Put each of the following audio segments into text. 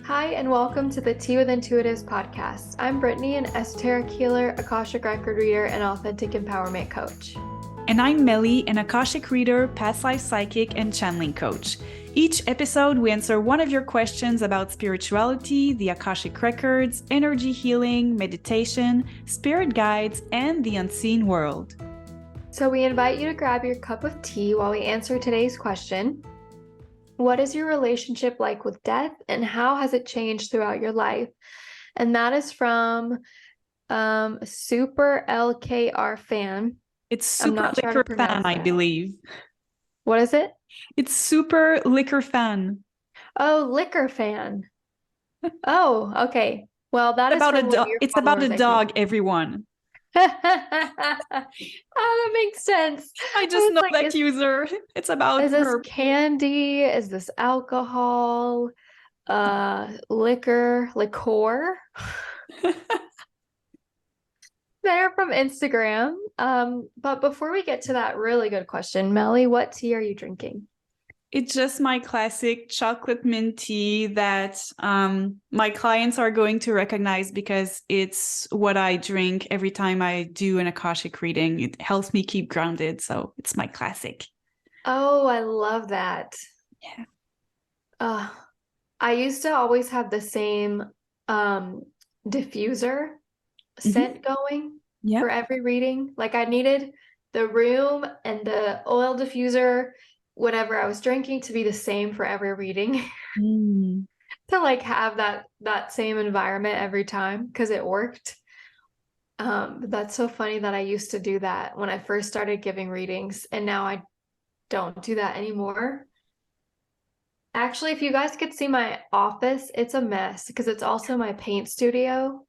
Hi, and welcome to the Tea with Intuitives podcast. I'm Brittany, an esoteric healer, Akashic record reader, and authentic empowerment coach. And I'm Meli, an Akashic reader, past life psychic, and channeling coach. Each episode, we answer one of your questions about spirituality, the Akashic records, energy healing, meditation, spirit guides, and the unseen world. So we invite you to grab your cup of tea while we answer today's question. What is your relationship like with death, and how has it changed throughout your life? And that is from Super LKR Fan. It's Super Liquor Fan, I believe. What is it? It's Super Liquor Fan. Oh, Liquor Fan. Oh, okay. Well, that is about a dog. It's about a dog, everyone. Oh, that makes sense. I just know that user. It's about is this candy? Is this alcohol? Liquor? They're from Instagram. But before we get to that really good question, Meli, what tea are you drinking? It's just my classic chocolate mint tea that my clients are going to recognize because it's what I drink every time I do an Akashic reading. It helps me keep grounded. So it's my classic. Oh, I love that. Yeah. I used to always have the same diffuser scent going for every reading. Like I needed the room and the oil diffuser, whatever I was drinking, to be the same for every reading. To like have that same environment every time because it worked. But that's so funny that I used to do that when I first started giving readings, and now I don't do that anymore. Actually, if you guys could see my office, it's a mess because it's also my paint studio.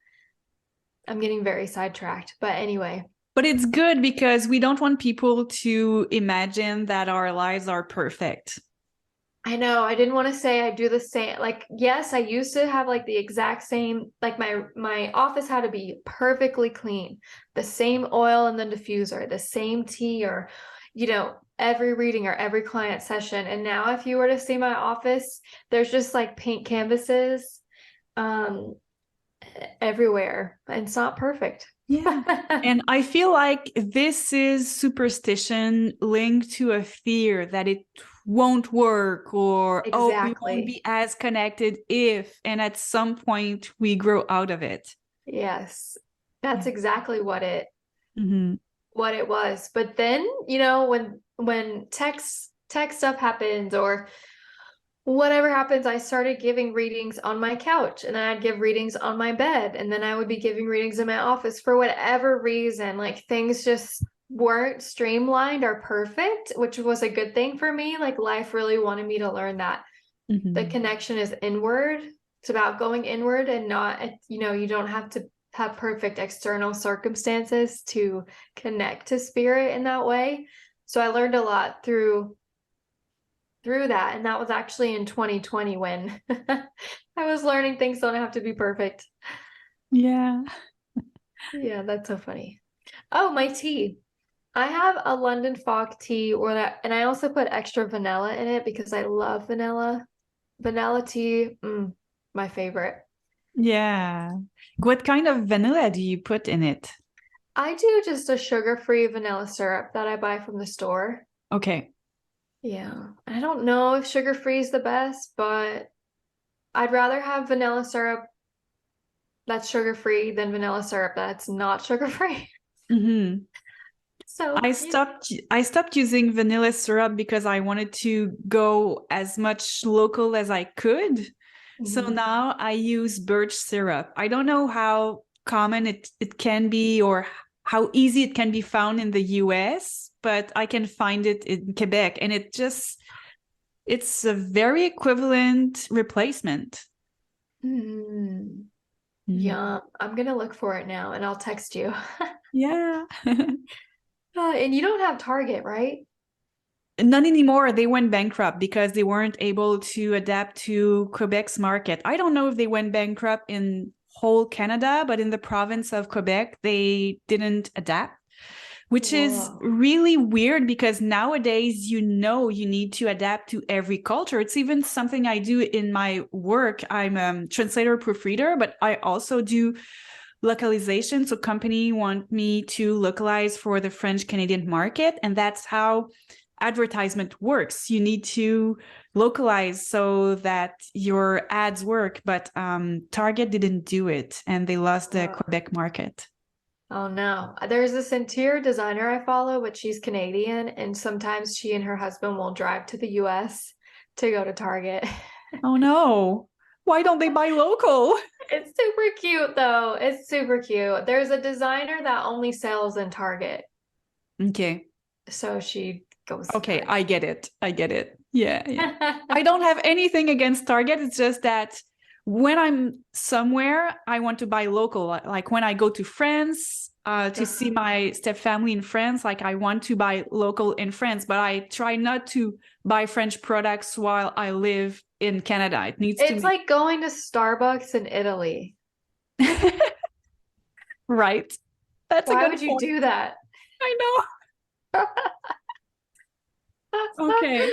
I'm getting very sidetracked, but anyway. But it's good because we don't want people to imagine that our lives are perfect. I know. I didn't want to say I do the same. Like, yes, I used to have like the exact same, like my office had to be perfectly clean. The same oil in the diffuser, the same tea, or, every reading or every client session. And now if you were to see my office, there's just like paint canvases everywhere. And it's not perfect. Yeah. And I feel like this is superstition linked to a fear that it won't work, or we won't be as connected if, and at some point we grow out of it. Yes, that's exactly what it was. But then, when tech stuff happens or whatever happens, I started giving readings on my couch, and then I'd give readings on my bed, and then I would be giving readings in my office for whatever reason. Like things just weren't streamlined or perfect, which was a good thing for me. Like life really wanted me to learn that the connection is inward. It's about going inward and not, you don't have to have perfect external circumstances to connect to spirit in that way. So I learned a lot through that, and that was actually in 2020 when I was learning things don't have to be perfect. Yeah, that's so funny. Oh, my tea. I have a London fog tea, and I also put extra vanilla in it because I love vanilla tea. My favorite. Yeah. What kind of vanilla do you put in it? I do just a sugar-free vanilla syrup that I buy from the store. Okay. Yeah, I don't know if sugar-free is the best, but I'd rather have vanilla syrup that's sugar-free than vanilla syrup that's not sugar-free. So I stopped using vanilla syrup because I wanted to go as much local as I could. So now I use birch syrup. I don't know how common it can be or how easy it can be found in the US, but I can find it in Quebec, and it's a very equivalent replacement. Yeah, I'm gonna look for it now and I'll text you. Yeah. And you don't have Target, right? Not anymore. They went bankrupt because they weren't able to adapt to Quebec's market. I don't know if they went bankrupt in whole Canada, but in the province of Quebec, they didn't adapt. which is Whoa. really weird because nowadays, you need to adapt to every culture. It's even something I do in my work. I'm a translator proofreader, but I also do localization. So company want me to localize for the French Canadian market. And that's how advertisement works. You need to localize so that your ads work. But Target didn't do it and they lost the Whoa. Quebec market. Oh no. There's this interior designer I follow, but she's Canadian, and sometimes she and her husband will drive to the US to go to Target. Oh no. Why don't they buy local? It's super cute though. It's super cute. There's a designer that only sells in Target, Okay. so she goes to Okay, Target. I get it. I get it. Yeah, yeah. I don't have anything against Target. It's just that when I'm somewhere, I want to buy local. Like when I go to France, to see my step family in France, like I want to buy local in France, but I try not to buy French products while I live in Canada. It needs to It's like going to Starbucks in Italy. right. That's a Why good would you point. do that? I know. Okay.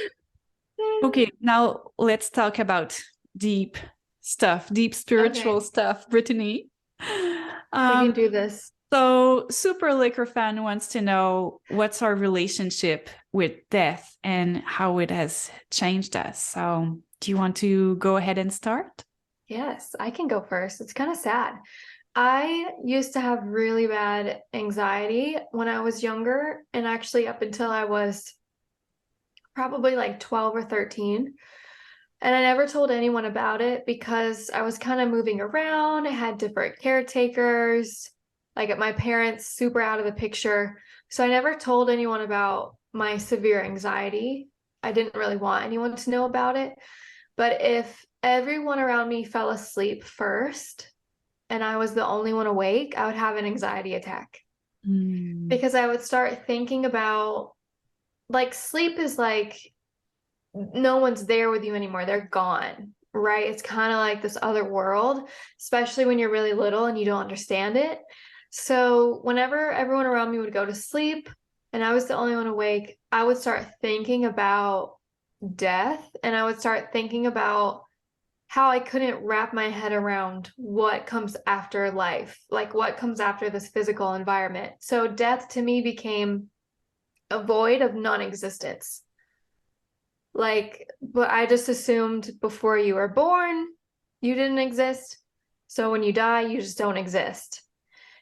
Okay, now let's talk about deep stuff, deep spiritual Okay, stuff, Brittany. we can Um, do this. so Super Liquor Fan wants to know what's our relationship with death and how it has changed us. So do you want to go ahead and start? Yes, I can go first. It's kind of sad. I used to have really bad anxiety when I was younger, and actually up until I was probably like 12 or 13. And I never told anyone about it because I was kind of moving around. I had different caretakers, like my parents super out of the picture. So I never told anyone about my severe anxiety. I didn't really want anyone to know about it. But if everyone around me fell asleep first and I was the only one awake, I would have an anxiety attack Mm. because I would start thinking about, like, sleep is like no one's there with you anymore. They're gone, right? It's kind of like this other world, especially when you're really little and you don't understand it. So, whenever everyone around me would go to sleep and I was the only one awake, I would start thinking about death, and I would start thinking about how I couldn't wrap my head around what comes after life, like what comes after this physical environment. So, death to me became a void of non existence. Like, but I just assumed before you were born, you didn't exist. So when you die, you just don't exist.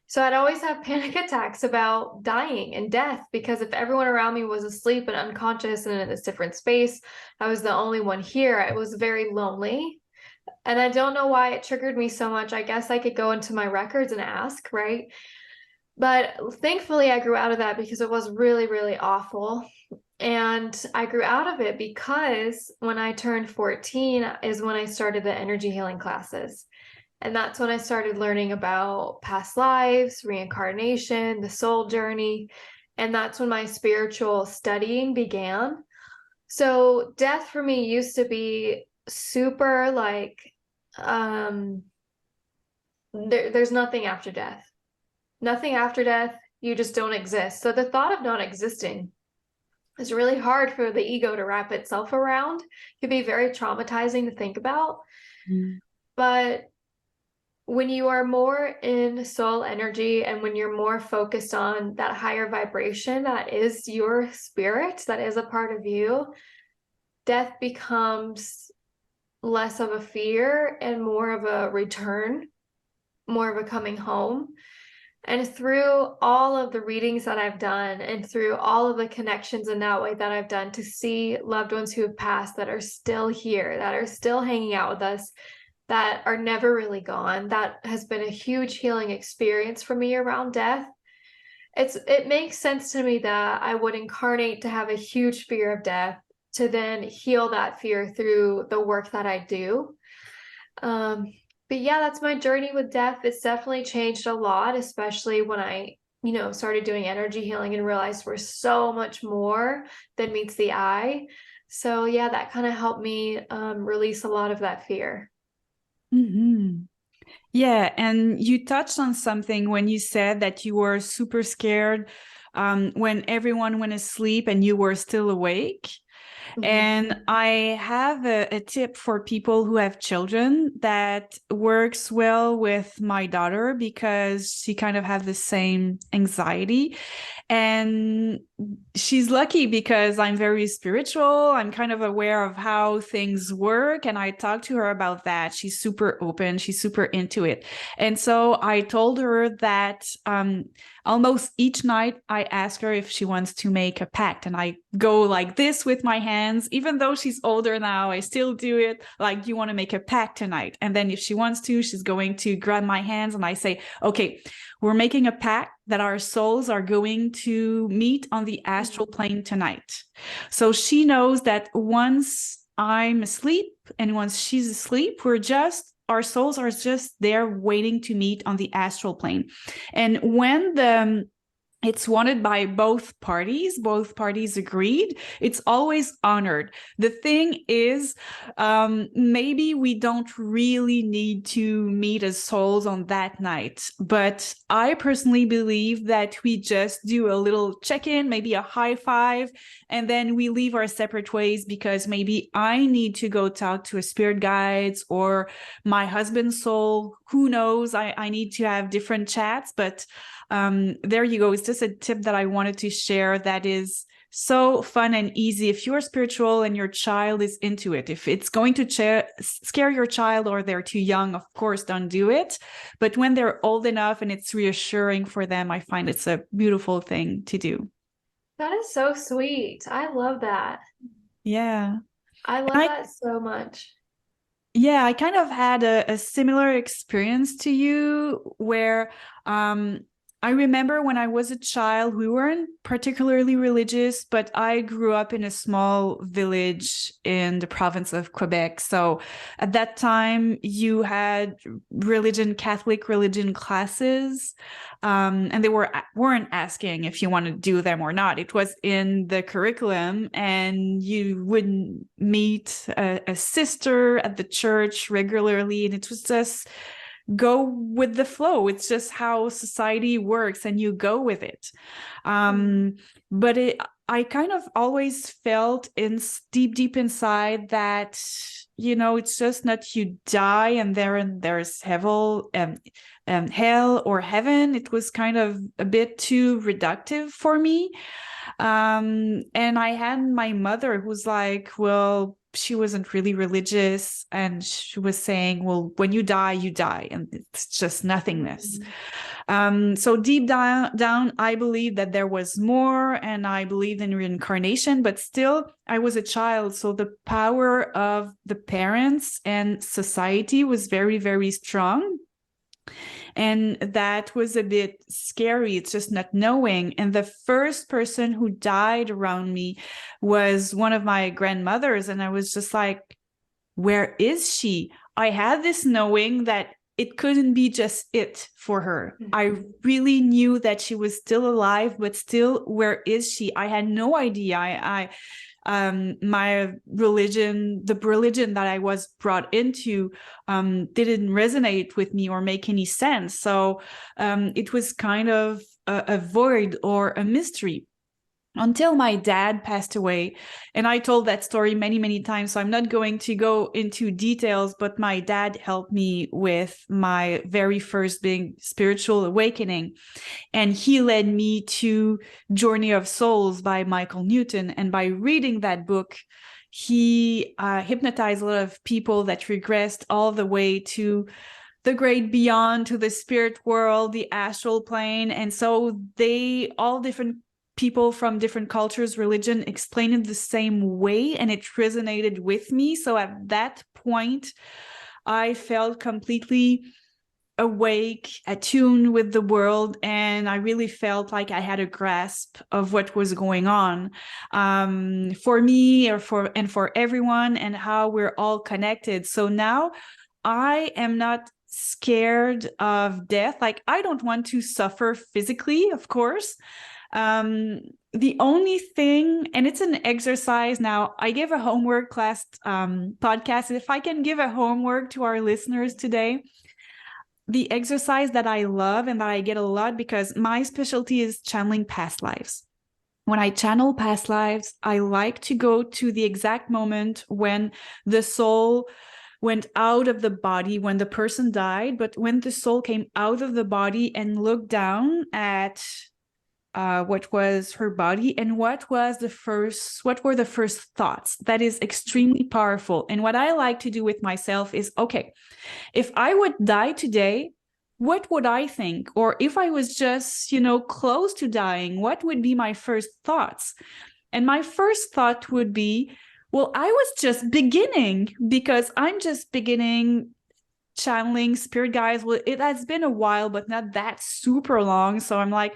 So I'd always have panic attacks about dying and death because if everyone around me was asleep and unconscious and in this different space, I was the only one here. It was very lonely. And I don't know why it triggered me so much. I guess I could go into my records and ask, right? But thankfully, I grew out of that because it was really, really awful. And I grew out of it because when I turned 14 is when I started the energy healing classes. And that's when I started learning about past lives, reincarnation, the soul journey. And that's when my spiritual studying began. So death for me used to be super like, um, there's nothing after death. Nothing after death. You just don't exist. So the thought of not existing is really hard for the ego to wrap itself around. It can be very traumatizing to think about. Mm. But when you are more in soul energy and when you're more focused on that higher vibration that is your spirit, that is a part of you, death becomes less of a fear and more of a return, more of a coming home. And through all of the readings that I've done and through all of the connections in that way that I've done to see loved ones who have passed that are still here, that are still hanging out with us, that are never really gone, that has been a huge healing experience for me around death. It makes sense to me that I would incarnate to have a huge fear of death to then heal that fear through the work that I do. Um, but yeah, that's my journey with death. It's definitely changed a lot, especially when I, started doing energy healing and realized we're so much more than meets the eye. So yeah, that kind of helped me release a lot of that fear. Mhm. Yeah, and you touched on something when you said that you were super scared when everyone went asleep and you were still awake. And I have a tip for people who have children that works well with my daughter because she kind of has the same anxiety. And she's lucky because I'm very spiritual. I'm kind of aware of how things work. And I talked to her about that. She's super open. She's super into it. And so I told her that almost each night I ask her if she wants to make a pact. And I go like this with my hands. Even though she's older now, I still do it. Like, you want to make a pact tonight? And then if she wants to, she's going to grab my hands and I say, okay, we're making a pact that our souls are going to meet on the astral plane tonight. So she knows that once I'm asleep and once she's asleep, our souls are just there waiting to meet on the astral plane. And when it's wanted by both parties agreed, it's always honored. The thing is, maybe we don't really need to meet as souls on that night, but I personally believe that we just do a little check-in, maybe a high five, and then we leave our separate ways, because maybe I need to go talk to a spirit guides or my husband's soul, who knows. I need to have different chats, but there you go. It's just a tip that I wanted to share that is so fun and easy if you're spiritual and your child is into it. If it's going to scare your child or they're too young, of course, don't do it. But when they're old enough and it's reassuring for them, I find it's a beautiful thing to do. That is so sweet. I love that. Yeah. I And love that so much. yeah, I kind of had a similar experience to you where I remember when I was a child, we weren't particularly religious, but I grew up in a small village in the province of Quebec. So at that time, you had Catholic religion classes, and they weren't asking if you want to do them or not. It was in the curriculum, and you would meet a sister at the church regularly, and it was just go with the flow. It's just how society works and you go with it. But I kind of always felt deep inside that, it's just not you die and there's hell or heaven. It was kind of a bit too reductive for me. And I had my mother who's like, well, she wasn't really religious, and she was saying, well, when you die, and it's just nothingness. So deep down, I believe that there was more, and I believed in reincarnation, but still I was a child. So the power of the parents and society was very, very strong. And that was a bit scary. It's just not knowing. And the first person who died around me was one of my grandmothers. And I was just like, where is she? I had this knowing that it couldn't be just it for her. I really knew that she was still alive, but still, where is she? I had no idea. My religion, the religion that I was brought into, didn't resonate with me or make any sense. So it was kind of a void or a mystery until my dad passed away. And I told that story many, many times, so I'm not going to go into details, but my dad helped me with my very first big spiritual awakening. And he led me to Journey of Souls by Michael Newton. And by reading that book, he hypnotized a lot of people that regressed all the way to the great beyond, to the spirit world, the astral plane. And so all different people from different cultures, religion, explained it the same way, and it resonated with me. So at that point, I felt completely awake, attuned with the world, and I really felt like I had a grasp of what was going on for me and for everyone, and how we're all connected. So now I am not scared of death. Like, I don't want to suffer physically, of course. The only thing, and it's an exercise now, I gave a homework class podcast. If I can give a homework to our listeners today, the exercise that I love and that I get a lot, because my specialty is channeling past lives. When I channel past lives, I like to go to the exact moment when the soul went out of the body, when the person died, but when the soul came out of the body and looked down at what was her body and what were the first thoughts. That is extremely powerful. And what I like to do with myself is, okay, if I would die today, what would I think? Or if I was just, close to dying, what would be my first thoughts? And my first thought would be, well, I was just beginning, because I'm just beginning channeling spirit guides. Well, it has been a while, but not that super long. So I'm like,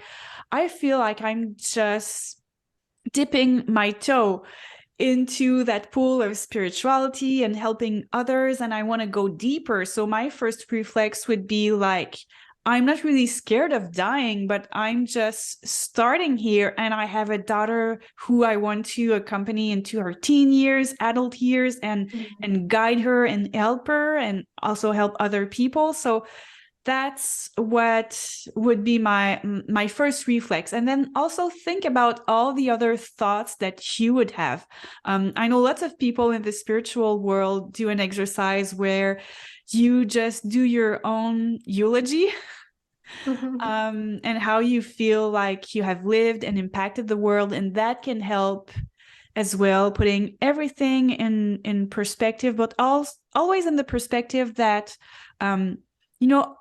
I feel like I'm just dipping my toe into that pool of spirituality and helping others, and I want to go deeper. So my first reflex would be like, I'm not really scared of dying, but I'm just starting here, and I have a daughter who I want to accompany into her teen years, adult years, and guide her and help her, and also help other people. So that's what would be my first reflex. And then also think about all the other thoughts that you would have. I know lots of people in the spiritual world do an exercise where you just do your own eulogy, and how you feel like you have lived and impacted the world. And that can help as well, putting everything in perspective, but always in the perspective that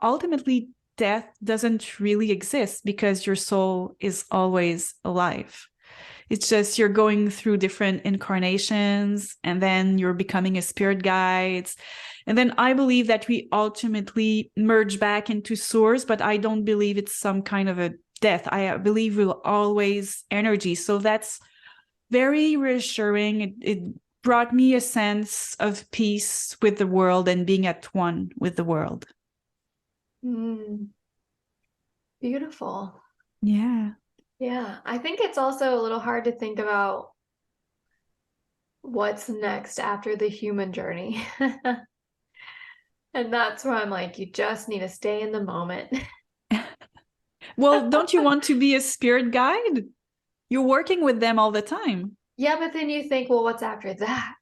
ultimately death doesn't really exist, because your soul is always alive. It's just you're going through different incarnations, and then you're becoming a spirit guide. And then I believe that we ultimately merge back into source, but I don't believe it's some kind of a death. I believe we're always energy. So that's very reassuring. It brought me a sense of peace with the world and being at one with the world. Beautiful. Yeah. Yeah. I think it's also a little hard to think about what's next after the human journey. And that's where I'm like, you just need to stay in the moment. Well, don't you want to be a spirit guide? You're working with them all the time. Yeah, but then you think, well, what's after that?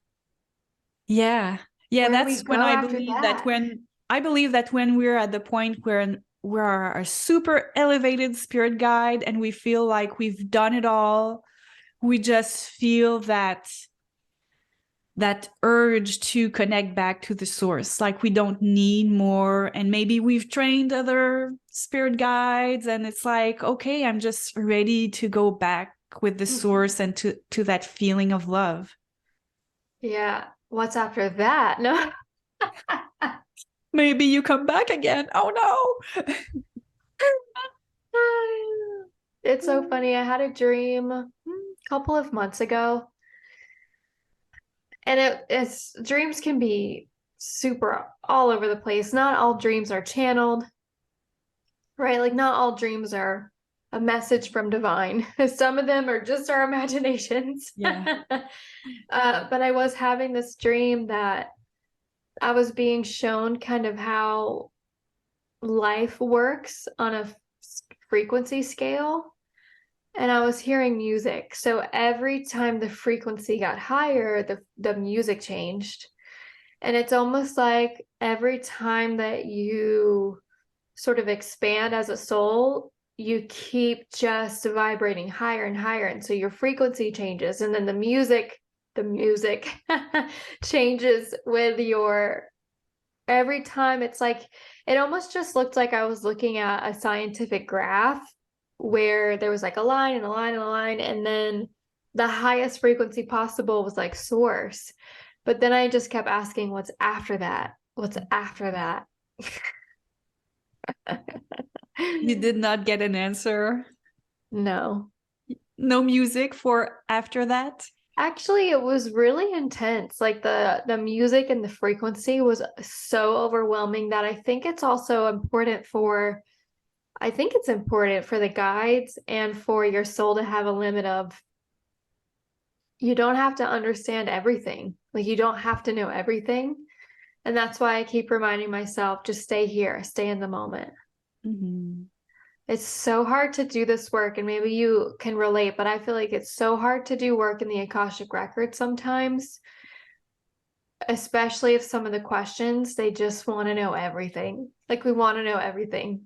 Yeah. Yeah, Where do we that's when go I after believe that that? when we're at the point where we're a super elevated spirit guide and we feel like we've done it all, we just feel that urge to connect back to the source, like we don't need more. And maybe we've trained other spirit guides, and it's like, okay, I'm just ready to go back with the source and to that feeling of love. Yeah. What's after that? No. Maybe you come back again. Oh no. It's so funny. I had a dream a couple of months ago, and it's dreams can be super all over the place. Not all dreams are channeled, right? Like not all dreams are a message from divine. Some of them are just our imaginations. Yeah. But I was having this dream that I was being shown kind of how life works on a frequency scale. And I was hearing music. So every time the frequency got higher, the music changed. And it's almost like every time that you sort of expand as a soul, you keep just vibrating higher and higher. And so your frequency changes. And then the music changes with your every time. It's like it almost just looked like I was looking at a scientific graph where there was like a line and a line and a line, and then the highest frequency possible was like source. But then I just kept asking, what's after that? What's after that? You did not get an answer. No. No music for after that. Actually, it was really intense. Like the music and the frequency was so overwhelming that I think it's important for the guides and for your soul to have a limit of you don't have to understand everything. Like you don't have to know everything. And that's why I keep reminding myself, just stay here, stay in the moment. Mm-hmm. It's so hard to do this work, and maybe you can relate, but I feel like it's so hard to do work in the Akashic Record sometimes, especially if some of the questions, they just want to know everything. Like we want to know everything.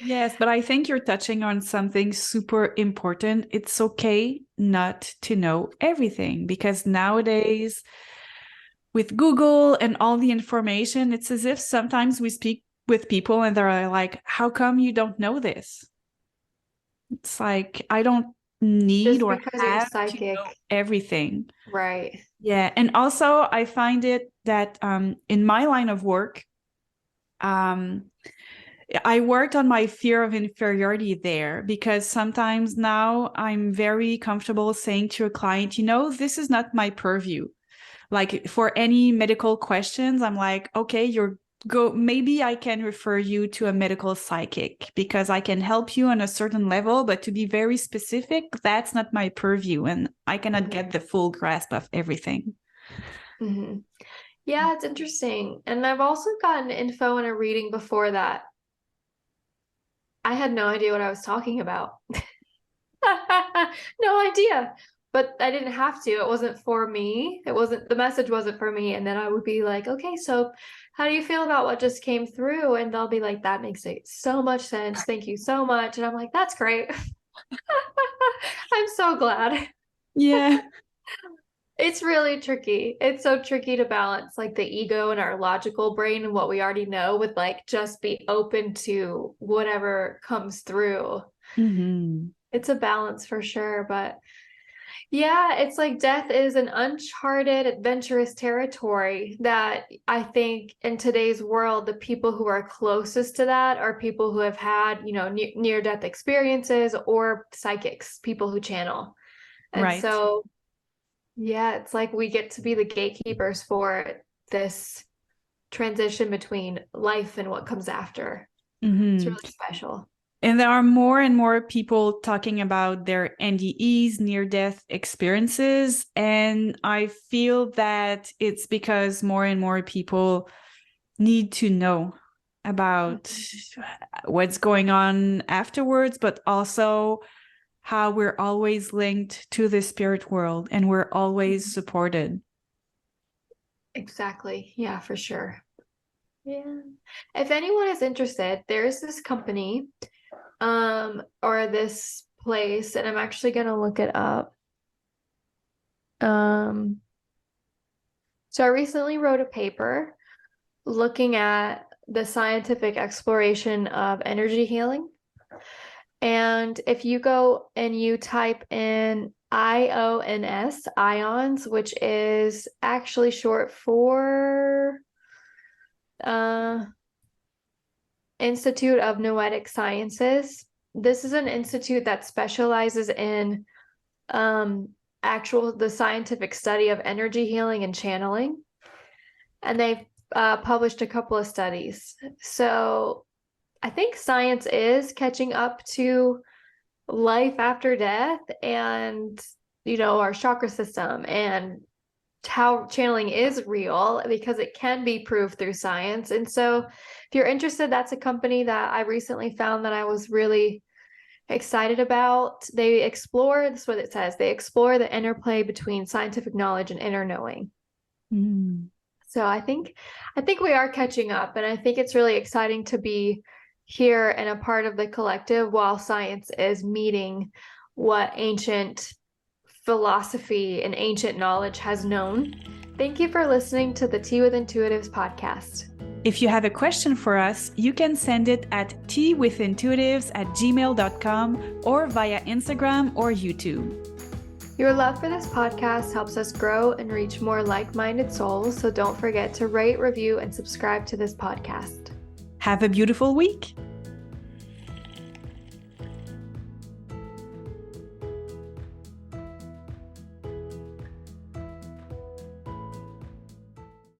Yes, but I think you're touching on something super important. It's okay not to know everything, because nowadays, with Google and all the information, it's as if sometimes we speak with people and they're like, how come you don't know this? It's like, I don't need Just or because you're have to know psychic. everything. Right. Yeah. And also, I find it that in my line of work, um, I worked on my fear of inferiority there, because sometimes now I'm very comfortable saying to a client, this is not my purview. Like for any medical questions, I'm like, okay, maybe I can refer you to a medical psychic because I can help you on a certain level, but to be very specific, that's not my purview, and I cannot get the full grasp of everything. Mm-hmm. Yeah, it's interesting. And I've also gotten info in a reading before that I had no idea what I was talking about. No idea. But I didn't have to. It wasn't for me. The message wasn't for me. And then I would be like, okay, so how do you feel about what just came through? And they'll be like, that makes so much sense. Thank you so much. And I'm like, that's great. I'm so glad. Yeah. It's really tricky. It's so tricky to balance like the ego and our logical brain and what we already know with like just be open to whatever comes through. Mm-hmm. It's a balance for sure, but yeah, it's like death is an uncharted, adventurous territory that I think in today's world, the people who are closest to that are people who have had, near-death experiences or psychics, people who channel. And Right. so, yeah, it's like we get to be the gatekeepers for this transition between life and what comes after. It's Mm-hmm. really special. And there are more and more people talking about their NDEs, near-death experiences. And I feel that it's because more and more people need to know about what's going on afterwards, but also how we're always linked to the spirit world and we're always supported. Exactly. Yeah, for sure. Yeah. If anyone is interested, there's this company, or this place, and I'm actually gonna look it up. Um, so I recently wrote a paper looking at the scientific exploration of energy healing. And if you go and you type in IONS, ions, which is actually short for uh Institute of Noetic Sciences. This is an institute that specializes in the scientific study of energy healing and channeling. And they've published a couple of studies. So I think science is catching up to life after death and, our chakra system and how channeling is real because it can be proved through science. And so if you're interested, that's a company that I recently found that I was really excited about. This is what it says, they explore the interplay between scientific knowledge and inner knowing. Mm. So I think we are catching up, and I think it's really exciting to be here and a part of the collective while science is meeting what ancient philosophy and ancient knowledge has known. Thank you for listening to the Tea with Intuitives podcast. If you have a question for us, you can send it at teawithintuitives@gmail.com or via Instagram or YouTube. Your love for this podcast helps us grow and reach more like-minded souls, so don't forget to rate, review, and subscribe to this podcast. Have a beautiful week.